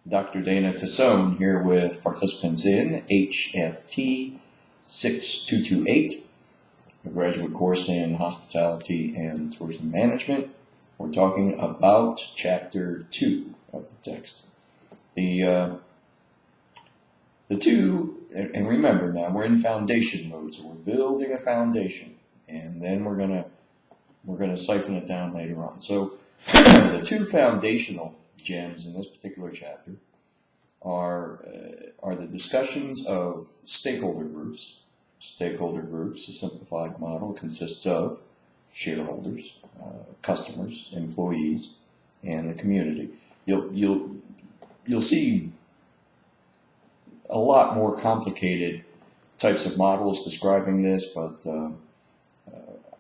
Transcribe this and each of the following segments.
Dr. Dana Tassone here with participants in HFT 6228, a graduate course in hospitality and tourism management. We're talking about chapter 2 of the text. The two, and remember now, we're in foundation mode, so we're building a foundation, and then we're gonna siphon it down later on. So the two foundational gems in this particular chapter are the discussions of stakeholder groups. Stakeholder groups, a simplified model, consists of shareholders, customers, employees, and the community. You'll see a lot more complicated types of models describing this, but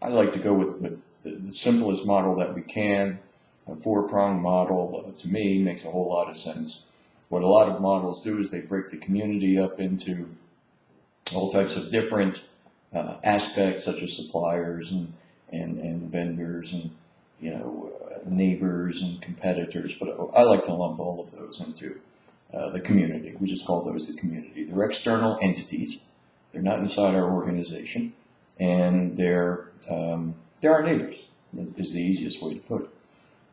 I like to go with the simplest model that we can. A four-pronged model, to me, makes a whole lot of sense. What a lot of models do is they break the community up into all types of different aspects, such as suppliers and vendors and neighbors and competitors. But I like to lump all of those into the community. We just call those the community. They're external entities. They're not inside our organization, and they're our neighbors. Is the easiest way to put it.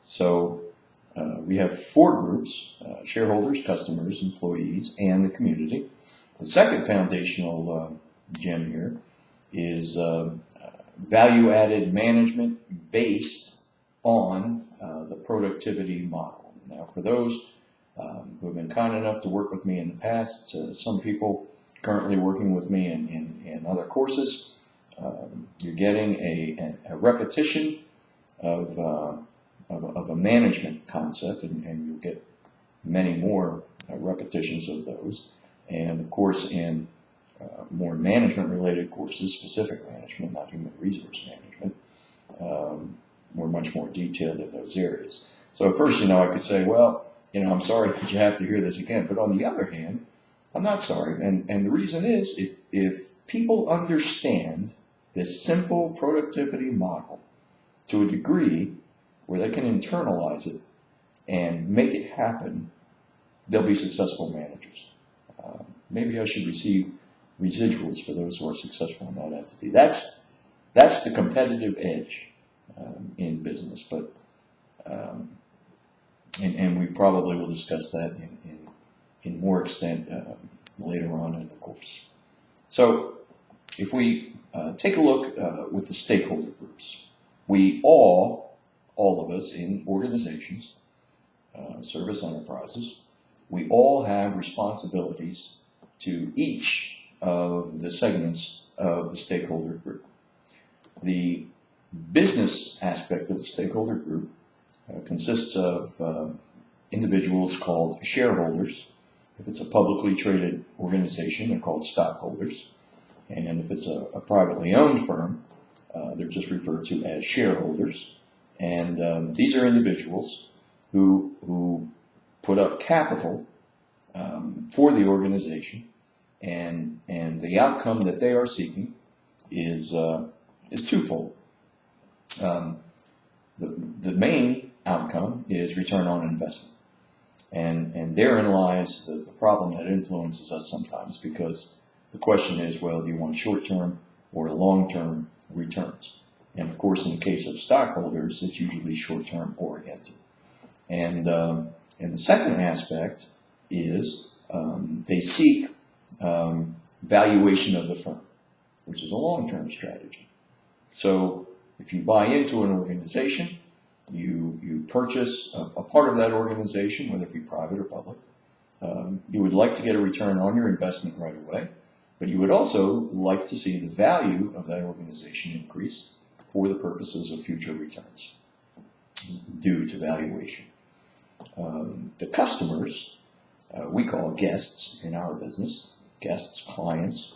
So we have four groups: shareholders, customers, employees, and the community. The second foundational gem here is value-added management based on the productivity model. Now, for those who have been kind enough to work with me in the past, some people currently working with me in other courses, you're getting a repetition of a management concept, and you'll get many more repetitions of those. And of course, in more management-related courses, specific management, not human resource management, we're much more detailed in those areas. So at first, I could say, well, I'm sorry that you have to hear this again. But on the other hand, I'm not sorry. And the reason is, if people understand this simple productivity model to a degree where they can internalize it and make it happen, they'll be successful managers. Maybe I should receive residuals for those who are successful in that entity. That's the competitive edge in business. But and we probably will discuss that in more extent later on in the course. So if we take a look with the stakeholder groups, we all of us in organizations, service enterprises, we all have responsibilities to each of the segments of the stakeholder group. The business aspect of the stakeholder group consists of individuals called shareholders. If it's a publicly traded organization, they're called stockholders. And if it's a privately owned firm, they're just referred to as shareholders. And these are individuals who put up capital for the organization, and the outcome that they are seeking is twofold. The main outcome is return on investment, and therein lies the problem that influences us sometimes, because the question is, well, do you want short-term or long-term returns? And of course, in the case of stockholders, it's usually short-term oriented. And the second aspect is they seek valuation of the firm, which is a long-term strategy. So if you buy into an organization, you purchase a part of that organization, whether it be private or public. You would like to get a return on your investment right away, but you would also like to see the value of that organization increase for the purposes of future returns due to valuation. The customers, we call guests in our business, guests, clients.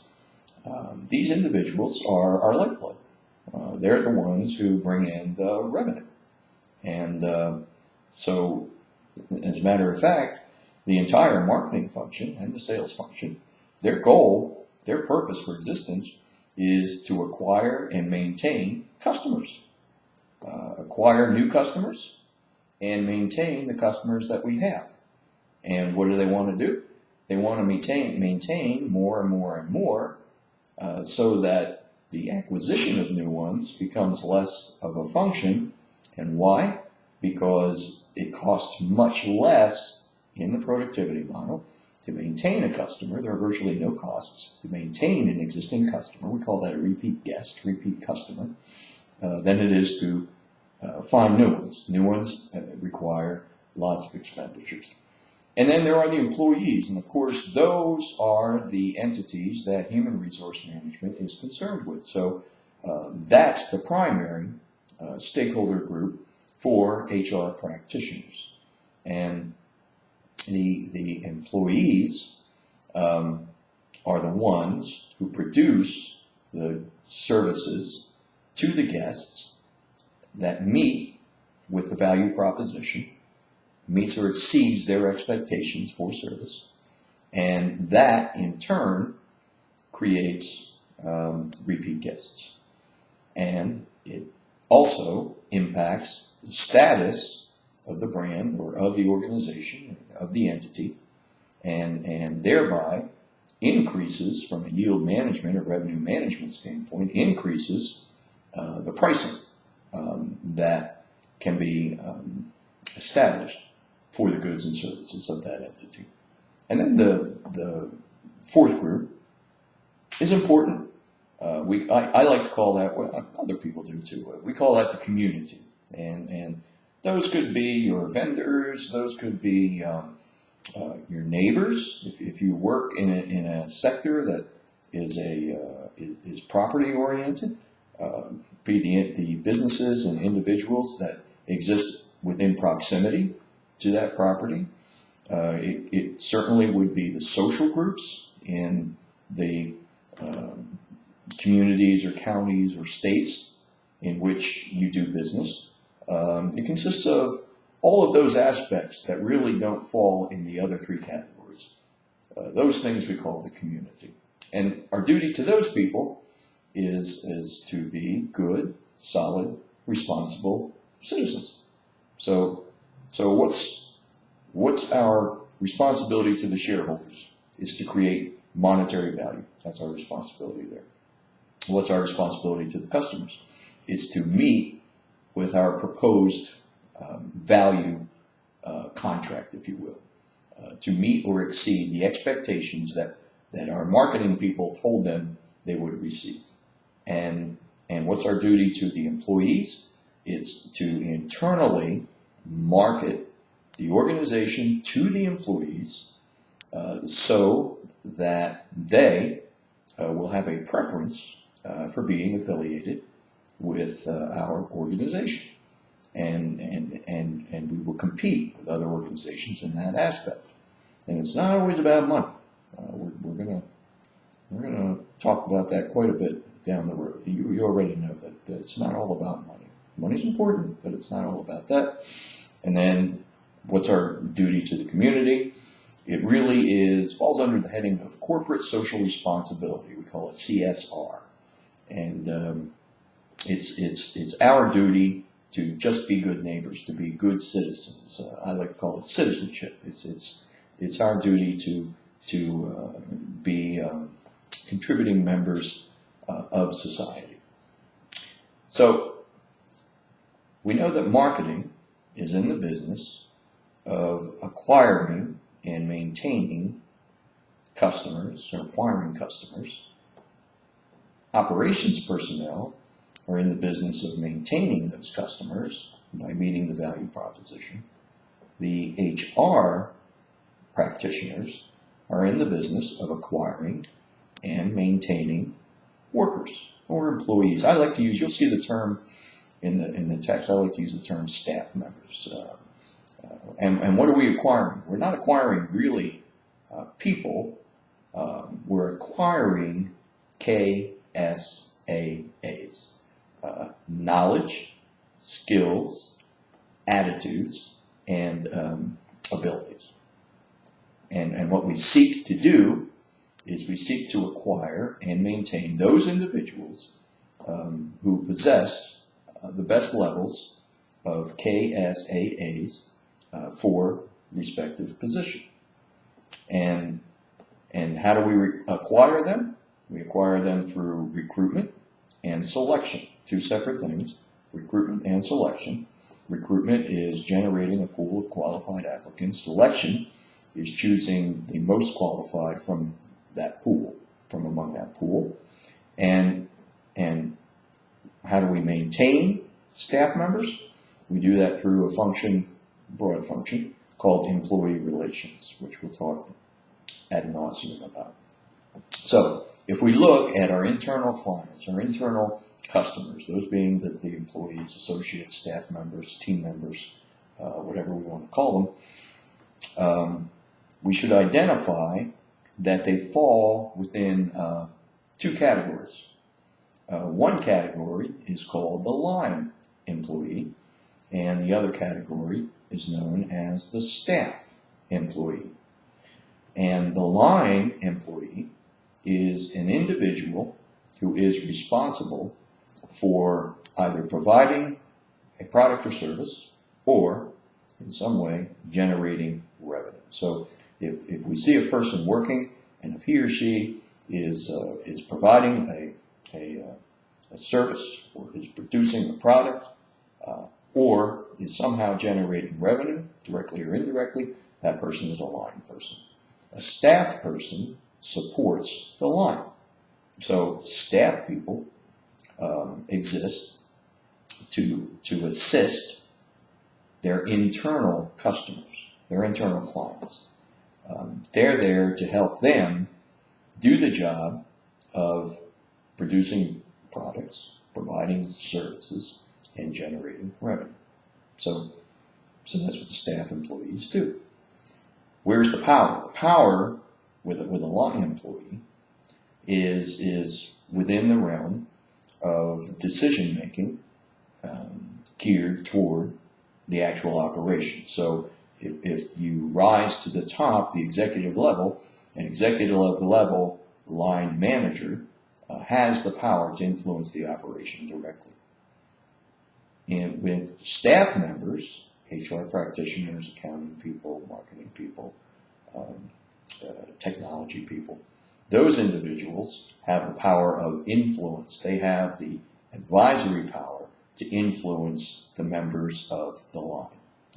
These individuals are our lifeblood. They're the ones who bring in the revenue. And so, as a matter of fact, the entire marketing function and the sales function, their goal, their purpose for existence is to acquire and maintain customers. Acquire new customers and maintain the customers that we have. And what do they want to do? They want to maintain more and more and more so that the acquisition of new ones becomes less of a function. And why? Because it costs much less in the productivity model to maintain a customer. There are virtually no costs to maintain an existing customer. We call that a repeat guest, repeat customer, than it is to find new ones. New ones require lots of expenditures. And then there are the employees, and of course those are the entities that human resource management is concerned with. So that's the primary stakeholder group for HR practitioners. And the employees are the ones who produce the services to the guests that meet with the value proposition, meets or exceeds their expectations for service, and that in turn creates repeat guests. And it also impacts the status of the brand or of the organization, of the entity, and thereby increases, from a yield management or revenue management standpoint, increases the pricing that can be established for the goods and services of that entity. And then the fourth group is important. I like to call that, well, other people do too, we call that the community. And those could be your vendors, those could be your neighbors. If you work in a sector that is property oriented, be the businesses and individuals that exist within proximity to that property. It certainly would be the social groups in the communities or counties or states in which you do business. It consists of all of those aspects that really don't fall in the other three categories. Those things we call the community. And our duty to those people is to be good, solid, responsible citizens. So what's our responsibility to the shareholders? Is to create monetary value. That's our responsibility there. What's our responsibility to the customers? It's to meet with our proposed value contract, if you will, to meet or exceed the expectations that our marketing people told them they would receive. And what's our duty to the employees? It's to internally market the organization to the employees so that they will have a preference for being affiliated with our organization. And we will compete with other organizations in that aspect. And it's not always about money. We're gonna talk about that quite a bit down the road. You already know that it's not all about money. Money's important, but it's not all about that. And then what's our duty to the community? It really falls under the heading of corporate social responsibility. We call it CSR. And it's our duty to just be good neighbors, to be good citizens. I like to call it citizenship. It's our duty to be contributing members of society. So we know that marketing is in the business of acquiring and maintaining customers, or acquiring customers. Operations personnel are in the business of maintaining those customers by meeting the value proposition. The HR practitioners are in the business of acquiring and maintaining workers or employees. I like to use, you'll see the term in the text, I like to use the term staff members. And what are we acquiring? We're not acquiring really people. We're acquiring KSAAs. Knowledge, skills, attitudes, and abilities. And what we seek to do is we seek to acquire and maintain those individuals who possess the best levels of KSAAs for respective position. And how do we acquire them? We acquire them through recruitment and selection, two separate things, recruitment and selection. Recruitment is generating a pool of qualified applicants. Selection is choosing the most qualified from that pool, from among that pool. And how do we maintain staff members? We do that through a function, broad function, called employee relations, which we'll talk ad nauseum about. So if we look at our internal clients, our internal customers, those being the employees, associates, staff members, team members, whatever we want to call them, we should identify that they fall within two categories. One category is called the line employee, and the other category is known as the staff employee. And the line employee is an individual who is responsible for either providing a product or service or in some way generating revenue. So if we see a person working and if he or she is providing a service or is producing a product or is somehow generating revenue directly or indirectly, that person is a line person. A staff person supports the line. So staff people exist to assist their internal customers, their internal clients. They're there to help them do the job of producing products, providing services, and generating revenue. So that's what the staff employees do. Where's the power? The power with a line employee is within the realm of decision making geared toward the actual operation. So if you rise to the top, the executive level, an executive level line manager has the power to influence the operation directly. And with staff members, HR practitioners, accounting people, marketing people, technology people, those individuals have the power of influence. They have the advisory power to influence the members of the line.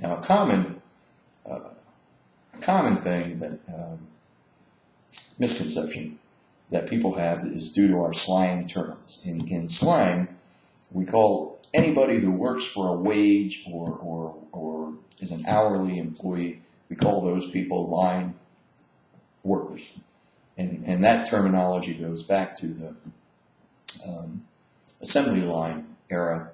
Now, a common thing that misconception that people have is due to our slang terms. In slang, we call anybody who works for a wage or is an hourly employee, we call those people line workers. And that terminology goes back to the assembly line era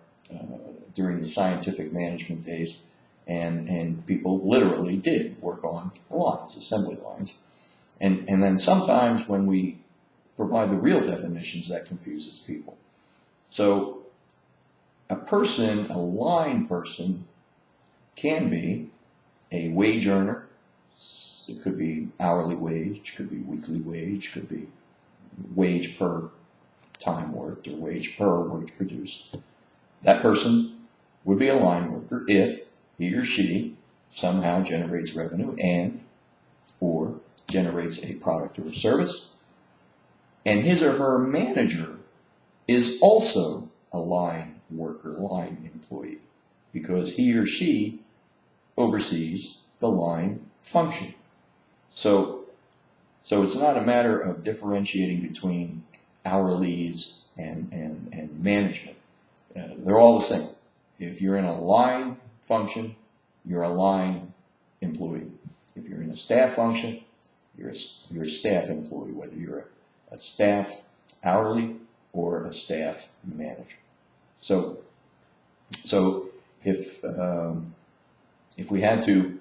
during the scientific management days, and people literally did work on lines, assembly lines. And then sometimes when we provide the real definitions, that confuses people. So a person, a line person, can be a wage earner. It could be hourly wage, could be weekly wage, could be wage per time worked or wage per work produced. That person would be a line worker if he or she somehow generates revenue and or generates a product or a service, and his or her manager is also a line worker, line employee, because he or she oversees the line function. So it's not a matter of differentiating between hourlies and management. They're all the same. If you're in a line function, you're a line employee. If you're in a staff function, you're a staff employee, whether you're a staff hourly or a staff manager. So if we had to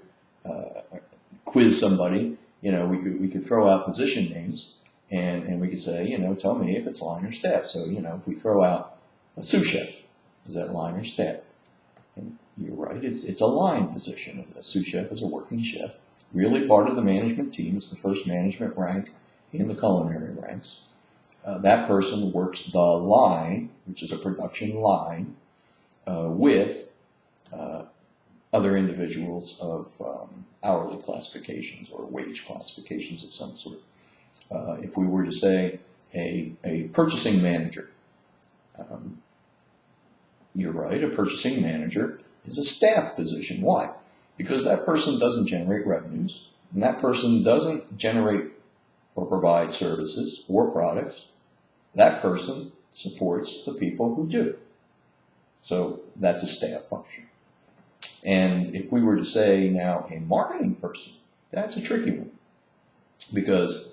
quiz somebody, we could throw out position names and we could say, tell me if it's line or staff. So, if we throw out a sous chef, is that line or staff? And you're right, it's a line position. A sous chef is a working chef, really part of the management team. It's the first management rank in the culinary ranks. That person works the line, which is a production line, with other individuals of hourly classifications or wage classifications of some sort. If we were to say a purchasing manager, you're right, a purchasing manager is a staff position. Why? Because that person doesn't generate revenues, and that person doesn't generate or provide services or products. That person supports the people who do. So that's a staff function. And if we were to say now a marketing person, that's a tricky one. Because,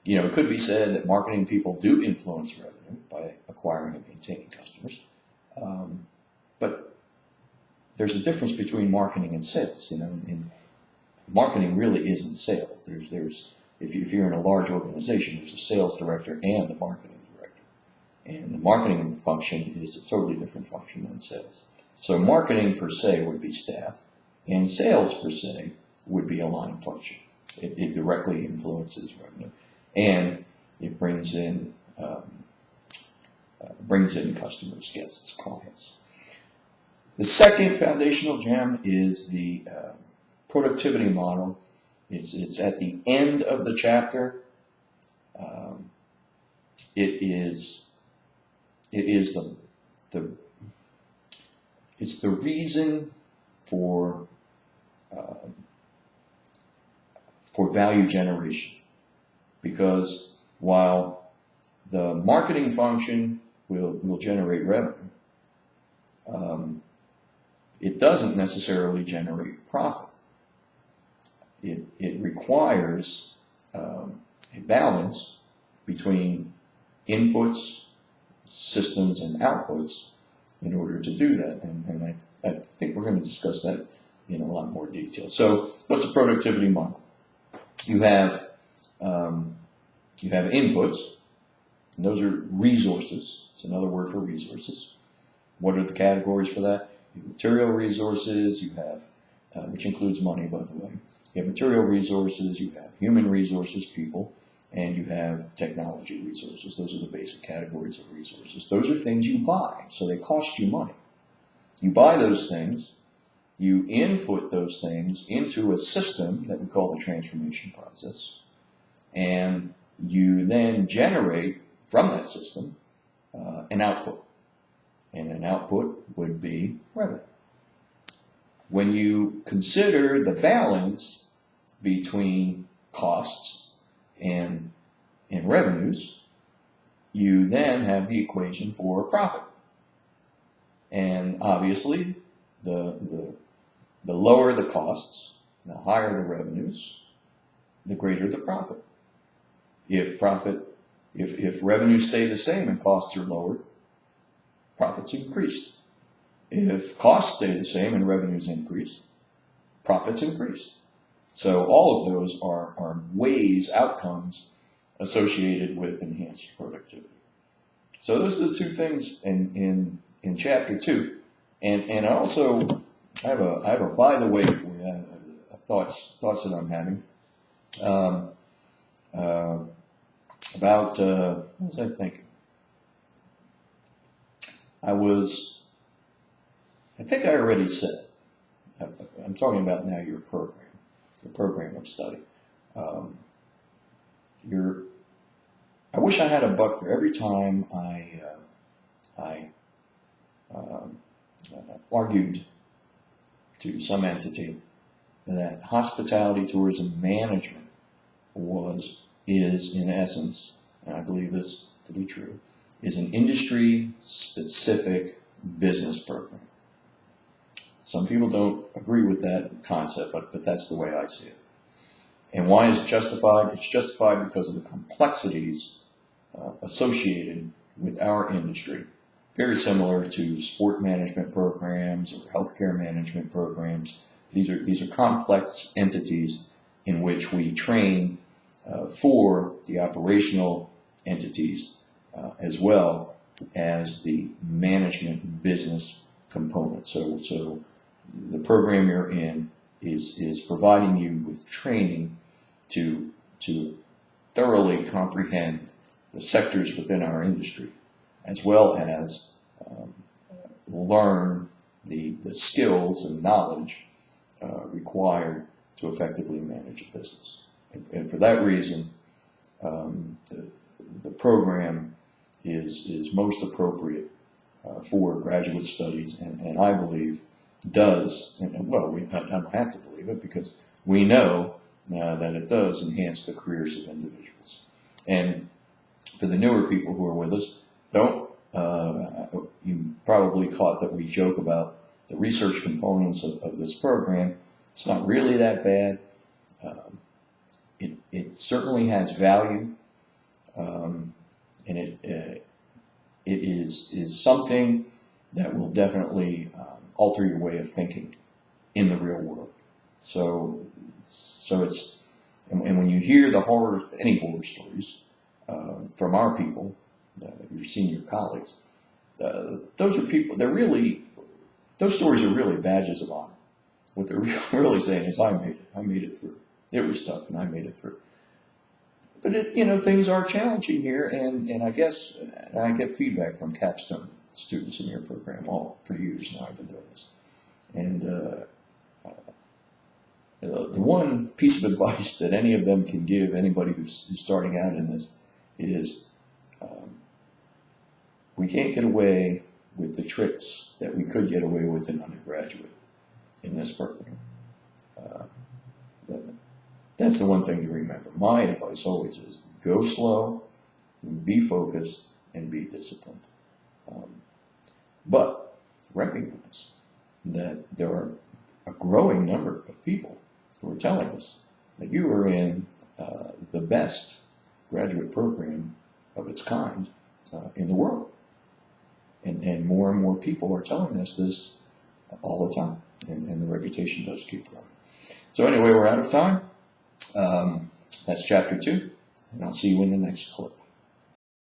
it could be said that marketing people do influence revenue by acquiring and maintaining customers. But there's a difference between marketing and sales. And marketing really isn't sales. If you're in a large organization, there's a sales director and a marketing director. And the marketing function is a totally different function than sales. So marketing per se would be staff, and sales per se would be a line function. It directly influences revenue, and it brings in customers, guests, clients. The second foundational gem is the productivity model. It's at the end of the chapter. It's the reason for value generation, because while the marketing function will generate revenue, it doesn't necessarily generate profit. It requires a balance between inputs, systems, and outputs in order to do that. And I think we're going to discuss that in a lot more detail. So what's a productivity model? You have inputs, and those are resources. It's another word for resources. What are the categories for that? You have material resources, you have, which includes money, by the way. You have material resources, you have human resources, people, and you have technology resources. Those are the basic categories of resources. Those are things you buy, so they cost you money. You buy those things, you input those things into a system that we call the transformation process, and you then generate from that system an output. And an output would be revenue. When you consider the balance between costs and revenues, you then have the equation for profit. And obviously, the lower the costs, the higher the revenues, the greater the profit. If revenues stay the same and costs are lowered, profits increased. If costs stay the same and revenues increase, profits increase. So all of those are ways, outcomes associated with enhanced productivity. So those are the two things in chapter 2. And I also have a by the way for you, thoughts that I'm having about what was I thinking? I think I already said, I'm talking about now your program of study. I wish I had a buck for every time I argued to some entity that hospitality tourism management is in essence, and I believe this to be true, is an industry-specific business program. Some people don't agree with that concept, but that's the way I see it. And why is it justified? It's justified because of the complexities associated with our industry. Very similar to sport management programs or healthcare management programs. These are complex entities in which we train for the operational entities as well as the management business component. So the program you're in is providing you with training to thoroughly comprehend the sectors within our industry, as well as learn the skills and knowledge required to effectively manage a business. And for that reason, the program is most appropriate for graduate studies, and I believe does, and well, I don't have to believe it because we know that it does enhance the careers of individuals. And for the newer people who are with us, you probably caught that we joke about the research components of this program. It's not really that bad. It certainly has value, and it is something that will definitely alter your way of thinking in the real world. So it's, and when you hear any horror stories from our people, your senior colleagues, those are people. Those stories are really badges of honor. What they're really saying is, I made it through. It was tough, and I made it through. But things are challenging here, and I guess I get feedback from capstone students in your program for years now. I've been doing this, and the one piece of advice that any of them can give anybody who's starting out in this is, we can't get away with the tricks that we could get away with in undergraduate in this program. That's the one thing to remember. My advice always is, go slow, be focused, and be disciplined. But recognize that there are a growing number of people who are telling us that you are in the best graduate program of its kind in the world. And more people are telling us this all the time, and the reputation does keep growing. So anyway, we're out of time. That's chapter 2, and I'll see you in the next clip.